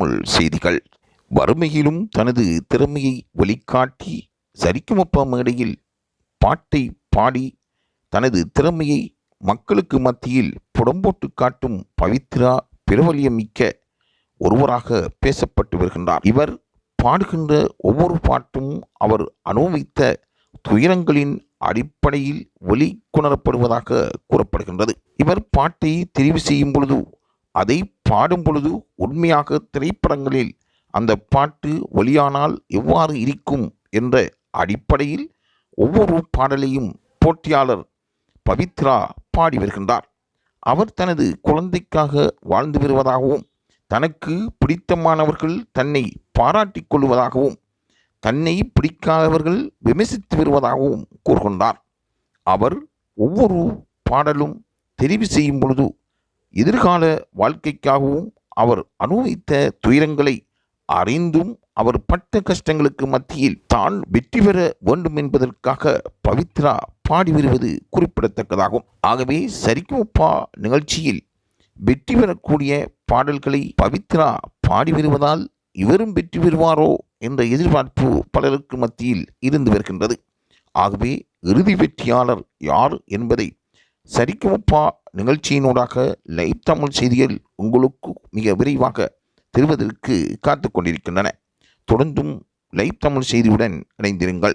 தமிழ் செய்திகள். வறுமையிலும் தனது திறமையை வெளிக்காட்டி சரிகமப மேடையில் பாட்டை பாடி தனது திறமையை மக்களுக்கு மத்தியில் புடம்போட்டு காட்டும் பவித்ரா பிரபல்யமிக்க ஒருவராக பேசப்பட்டு வருகின்றார். இவர் பாடுகின்ற ஒவ்வொரு பாட்டும் அவர் அனுபவித்த துயரங்களின் அடிப்படையில் வெளிக்கொணரப்படுவதாக கூறப்படுகின்றது. இவர் பாட்டை தெரிவு செய்யும் பொழுது, அதை பாடும் பொழுது உண்மையாக திரைப்படங்களில் அந்த பாட்டு வெளியானால் எவ்வாறு இருக்கும் என்ற அடிப்படையில் ஒவ்வொரு பாடலையும் போட்டியாளர் பவித்ரா பாடி வருகின்றார். அவர் தனது குழந்தைக்காக வாழ்ந்து வருவதாகவும், தனக்கு பிடித்தமானவர்கள் தன்னை பாராட்டிக் கொள்வதாகவும், தன்னை பிடிக்காதவர்கள் விமர்சித்து வருவதாகவும் கூறுகின்றார். அவர் ஒவ்வொரு பாடலும் தெரிவு செய்யும் பொழுது எதிர்கால வாழ்க்கைக்காகவும் அவர் அனுபவித்த துயரங்களை அறிந்தும் அவர் பட்ட கஷ்டங்களுக்கு மத்தியில் தான் வெற்றி பெற வேண்டும் என்பதற்காக பவித்ரா பாடி வருவது குறிப்பிடத்தக்கதாகும். ஆகவே சரிகமப நிகழ்ச்சியில் வெற்றி பெறக்கூடிய பாடல்களை பவித்ரா பாடி வருவதால் இவரும் வெற்றி பெறுவாரோ என்ற எதிர்பார்ப்பு பலருக்கு மத்தியில் இருந்து வருகின்றது. ஆகவே இறுதி வெற்றியாளர் யார் என்பதை சரிகமப நிகழ்ச்சியினூடாக லைவ் தமிழ் செய்திகள் உங்களுக்கு மிக விரைவாக தருவதற்கு காத்து கொண்டிருக்கின்றன. தொடர்ந்தும் லைவ் தமிழ் செய்தியுடன் இணைந்திருங்கள்.